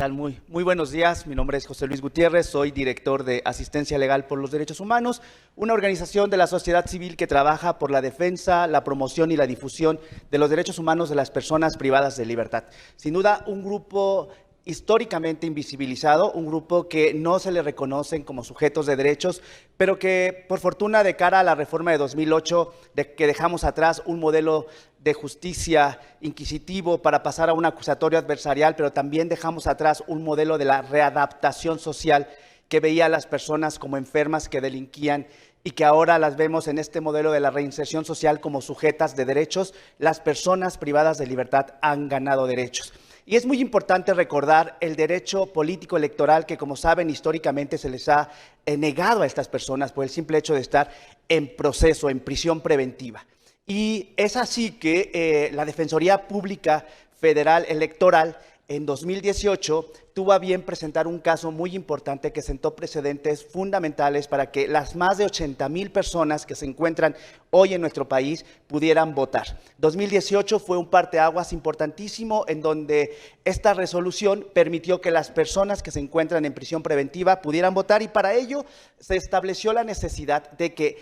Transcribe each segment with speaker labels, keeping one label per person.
Speaker 1: tal? Muy buenos días. Mi nombre es José Luis Gutiérrez, soy director de Asistencia Legal por los Derechos Humanos, una organización de la sociedad civil que trabaja por la defensa, la promoción y la difusión de los derechos humanos de las personas privadas de libertad. Sin duda, un grupo históricamente invisibilizado, un grupo que no se le reconocen como sujetos de derechos, pero que por fortuna de cara a la reforma de 2008, que dejamos atrás un modelo de justicia inquisitivo para pasar a un acusatorio adversarial, pero también dejamos atrás un modelo de la readaptación social que veía a las personas como enfermas que delinquían y que ahora las vemos en este modelo de la reinserción social como sujetas de derechos. Las personas privadas de libertad han ganado derechos. Y es muy importante recordar el derecho político electoral que, como saben, históricamente se les ha negado a estas personas por el simple hecho de estar en proceso, en prisión preventiva. Y es así que la Defensoría Pública Federal Electoral en 2018 tuvo a bien presentar un caso muy importante que sentó precedentes fundamentales para que las más de 80,000 personas que se encuentran hoy en nuestro país pudieran votar. 2018 fue un parteaguas importantísimo en donde esta resolución permitió que las personas que se encuentran en prisión preventiva pudieran votar, y para ello se estableció la necesidad de que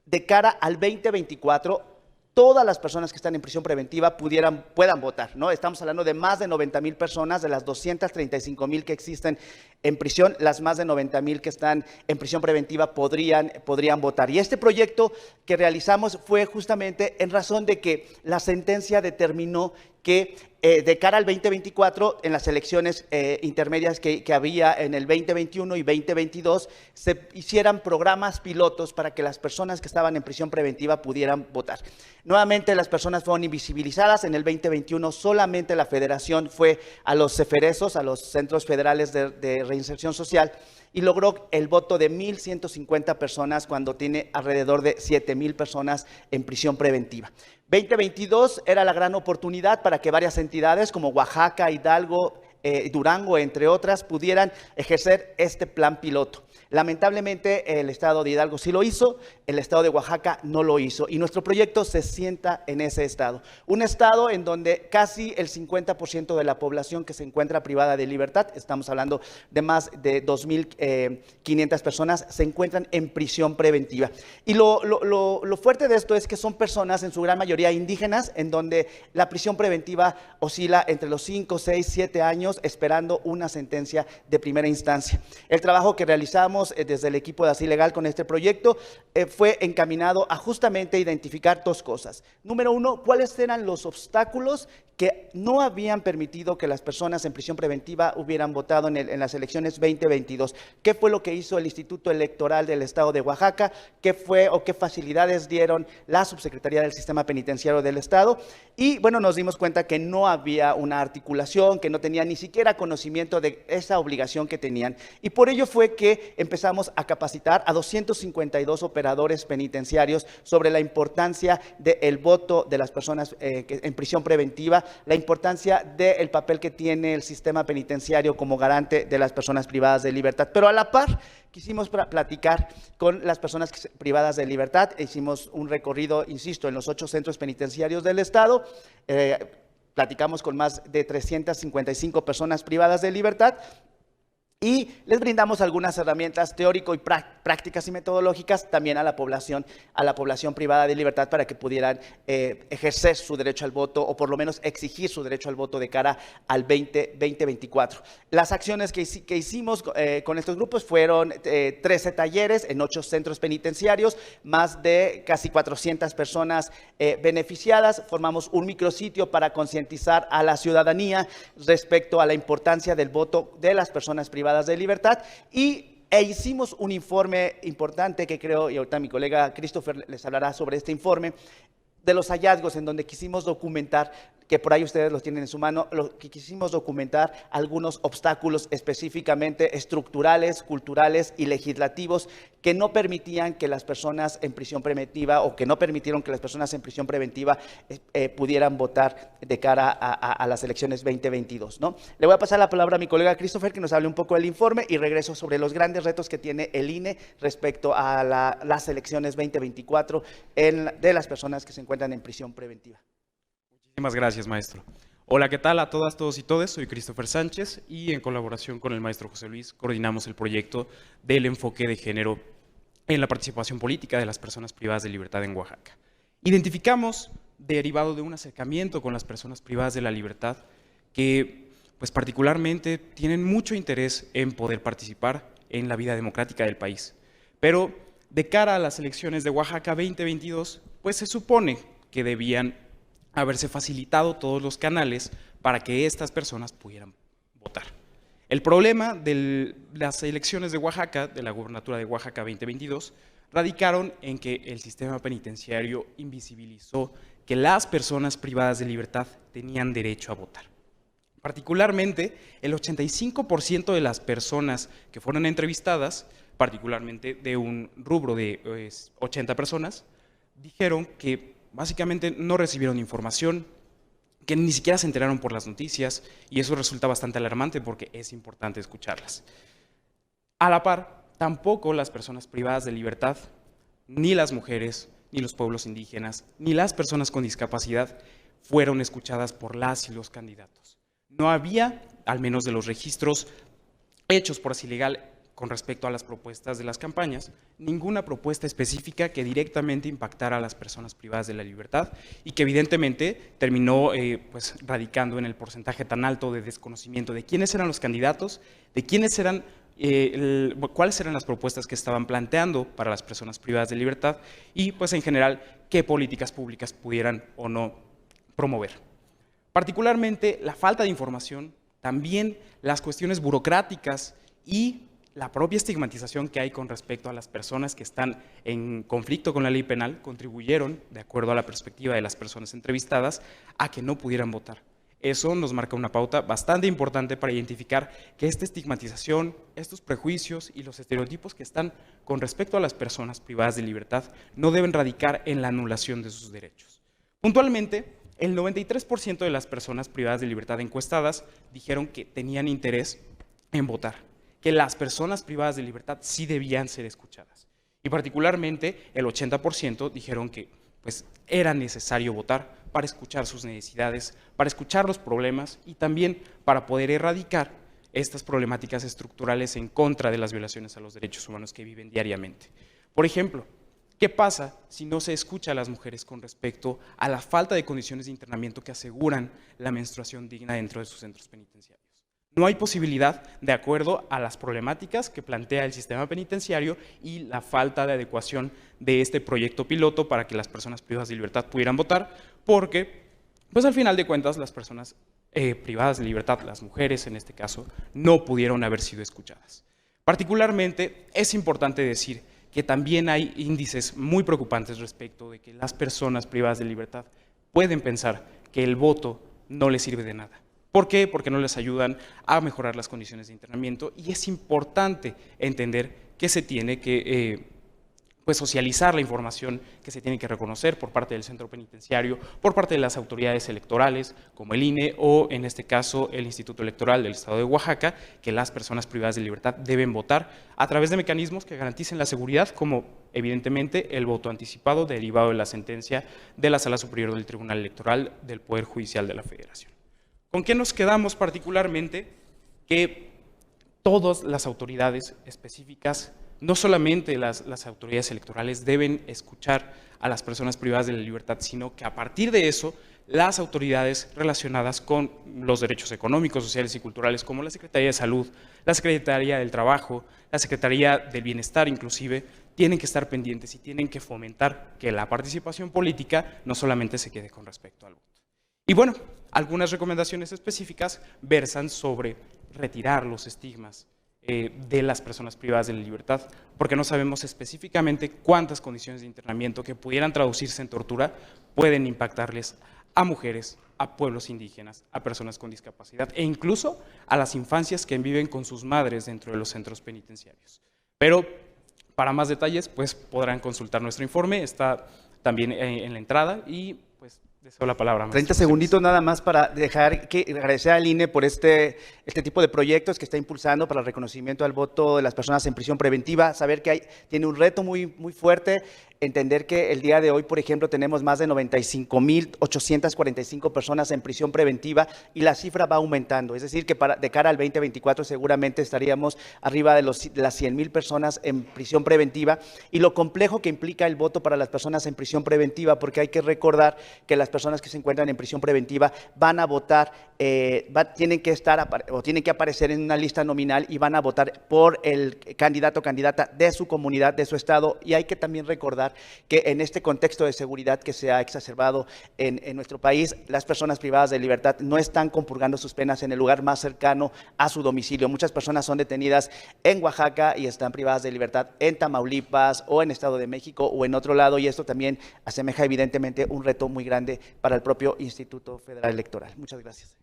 Speaker 1: de cara al 2024 todas las personas que están en prisión preventiva puedan votar, ¿no? Estamos hablando de más de 90,000 personas, de las 235,000 que existen en prisión, las más de 90,000 que están en prisión preventiva podrían votar. Y este proyecto que realizamos fue justamente en razón de que la sentencia determinó que de cara al 2024, en las elecciones intermedias que había en el 2021 y 2022, se hicieran programas pilotos para que las personas que estaban en prisión preventiva pudieran votar. Nuevamente las personas fueron invisibilizadas. En el 2021 solamente la federación fue a los CEFERESOS, a los Centros Federales de Reinserción Social, y logró el voto de 1,150 personas cuando tiene alrededor de 7,000 personas en prisión preventiva. 2022 era la gran oportunidad para que varias entidades como Oaxaca, Hidalgo, Durango, entre otras, pudieran ejercer este plan piloto. Lamentablemente el estado de Hidalgo sí lo hizo, el estado de Oaxaca no lo hizo, y nuestro proyecto se sienta en ese estado. Un estado en donde casi el 50% de la población que se encuentra privada de libertad, estamos hablando de más de 2,500 personas, se encuentran en prisión preventiva. Y lo fuerte de esto es que son personas, en su gran mayoría indígenas, en donde la prisión preventiva oscila entre los 5, 6, 7 años esperando una sentencia de primera instancia. El trabajo que realizamos desde el equipo de Así Legal con este proyecto fue encaminado a justamente identificar dos cosas. Número uno, cuáles eran los obstáculos que no habían permitido que las personas en prisión preventiva hubieran votado en las elecciones 2022. ¿Qué fue lo que hizo el Instituto Electoral del Estado de Oaxaca? ¿Qué fue o qué facilidades dieron la Subsecretaría del Sistema Penitenciario del Estado? Y bueno, nos dimos cuenta que no había una articulación, que no tenían ni siquiera conocimiento de esa obligación que tenían. Y por ello fue que empezamos a capacitar a 252 operadores penitenciarios sobre la importancia del voto de las personas en prisión preventiva, la importancia del papel que tiene el sistema penitenciario como garante de las personas privadas de libertad. Pero a la par, quisimos platicar con las personas privadas de libertad. Hicimos un recorrido, insisto, en los 8 centros penitenciarios del estado. Platicamos con más de 355 personas privadas de libertad y les brindamos algunas herramientas teórico y prácticas y metodológicas también a la población privada de libertad para que pudieran ejercer su derecho al voto, o por lo menos exigir su derecho al voto de cara al 2024. Las acciones que hicimos con estos grupos fueron 13 talleres en 8 centros penitenciarios, más de casi 400 personas beneficiadas. Formamos un micrositio para concientizar a la ciudadanía respecto a la importancia del voto de las personas privadas de libertad, e hicimos un informe importante que creo, y ahorita mi colega Christopher les hablará sobre este informe, de los hallazgos, en donde quisimos documentar, que por ahí ustedes los tienen en su mano, lo que quisimos documentar algunos obstáculos específicamente estructurales, culturales y legislativos que no permitían que las personas en prisión preventiva, o que no permitieron que las personas en prisión preventiva pudieran votar de cara a las elecciones 2022, ¿no? Le voy a pasar la palabra a mi colega Christopher, que nos hable un poco del informe, y regreso sobre los grandes retos que tiene el INE respecto a las elecciones 2024 de las personas que se encuentran en prisión preventiva.
Speaker 2: Muchísimas gracias, maestro. Hola, ¿qué tal a todas, todos y todes? Soy Christopher Sánchez y en colaboración con el maestro José Luis coordinamos el proyecto del enfoque de género en la participación política de las personas privadas de libertad en Oaxaca. Identificamos, derivado de un acercamiento con las personas privadas de la libertad, que pues particularmente tienen mucho interés en poder participar en la vida democrática del país. Pero de cara a las elecciones de Oaxaca 2022, pues se supone que debían haberse facilitado todos los canales para que estas personas pudieran votar. El problema de las elecciones de Oaxaca, de la gubernatura de Oaxaca 2022, radicaron en que el sistema penitenciario invisibilizó que las personas privadas de libertad tenían derecho a votar. Particularmente, el 85% de las personas que fueron entrevistadas, particularmente de un rubro de 80 personas, dijeron que básicamente no recibieron información, que ni siquiera se enteraron por las noticias, y eso resulta bastante alarmante porque es importante escucharlas. A la par, tampoco las personas privadas de libertad, ni las mujeres, ni los pueblos indígenas, ni las personas con discapacidad fueron escuchadas por las y los candidatos. No había, al menos de los registros hechos por Asilegal con respecto a las propuestas de las campañas, ninguna propuesta específica que directamente impactara a las personas privadas de la libertad y que evidentemente terminó pues, radicando en el porcentaje tan alto de desconocimiento de quiénes eran los candidatos, de quiénes eran, cuáles eran las propuestas que estaban planteando para las personas privadas de libertad y pues en general qué políticas públicas pudieran o no promover. Particularmente la falta de información, también las cuestiones burocráticas y la propia estigmatización que hay con respecto a las personas que están en conflicto con la ley penal contribuyeron, de acuerdo a la perspectiva de las personas entrevistadas, a que no pudieran votar. Eso nos marca una pauta bastante importante para identificar que esta estigmatización, estos prejuicios y los estereotipos que están con respecto a las personas privadas de libertad no deben radicar en la anulación de sus derechos. Puntualmente, el 93% de las personas privadas de libertad encuestadas dijeron que tenían interés en votar, que las personas privadas de libertad sí debían ser escuchadas. Y particularmente el 80% dijeron que pues, era necesario votar para escuchar sus necesidades, para escuchar los problemas y también para poder erradicar estas problemáticas estructurales en contra de las violaciones a los derechos humanos que viven diariamente. Por ejemplo, ¿qué pasa si no se escucha a las mujeres con respecto a la falta de condiciones de internamiento que aseguran la menstruación digna dentro de sus centros penitenciarios? No hay posibilidad, de acuerdo a las problemáticas que plantea el sistema penitenciario y la falta de adecuación de este proyecto piloto para que las personas privadas de libertad pudieran votar, porque, pues al final de cuentas, las personas privadas de libertad, las mujeres en este caso, no pudieron haber sido escuchadas. Particularmente, es importante decir que también hay índices muy preocupantes respecto de que las personas privadas de libertad pueden pensar que el voto no les sirve de nada. ¿Por qué? Porque no les ayudan a mejorar las condiciones de internamiento y es importante entender que se tiene que pues socializar la información que se tiene que reconocer por parte del centro penitenciario, por parte de las autoridades electorales, como el INE o en este caso el Instituto Electoral del Estado de Oaxaca, que las personas privadas de libertad deben votar a través de mecanismos que garanticen la seguridad, como evidentemente el voto anticipado derivado de la sentencia de la Sala Superior del Tribunal Electoral del Poder Judicial de la Federación. ¿Con qué nos quedamos particularmente? Que todas las autoridades específicas, no solamente las autoridades electorales, deben escuchar a las personas privadas de la libertad, sino que a partir de eso, las autoridades relacionadas con los derechos económicos, sociales y culturales, como la Secretaría de Salud, la Secretaría del Trabajo, la Secretaría del Bienestar inclusive, tienen que estar pendientes y tienen que fomentar que la participación política no solamente se quede con respecto al voto. Y bueno, algunas recomendaciones específicas versan sobre retirar los estigmas de las personas privadas de la libertad, porque no sabemos específicamente cuántas condiciones de internamiento que pudieran traducirse en tortura pueden impactarles a mujeres, a pueblos indígenas, a personas con discapacidad e incluso a las infancias que viven con sus madres dentro de los centros penitenciarios. Pero para más detalles, pues podrán consultar nuestro informe, está también en la entrada y pues deseo la palabra.
Speaker 1: 30 segunditos nada más para agradecer al INE por este tipo de proyectos que está impulsando para el reconocimiento al voto de las personas en prisión preventiva, saber que tiene un reto muy fuerte entender que el día de hoy, por ejemplo, tenemos más de 95.845 personas en prisión preventiva y la cifra va aumentando. Es decir, que de cara al 2024 seguramente estaríamos arriba de las 100,000 personas en prisión preventiva, y lo complejo que implica el voto para las personas en prisión preventiva, porque hay que recordar que las personas que se encuentran en prisión preventiva van a votar, tienen que aparecer en una lista nominal y van a votar por el candidato o candidata de su comunidad, de su estado, y hay que también recordar que en este contexto de seguridad que se ha exacerbado en nuestro país, las personas privadas de libertad no están compurgando sus penas en el lugar más cercano a su domicilio. Muchas personas son detenidas en Oaxaca y están privadas de libertad en Tamaulipas o en Estado de México o en otro lado, y esto también asemeja evidentemente un reto muy grande para el propio Instituto Federal Electoral. Muchas gracias.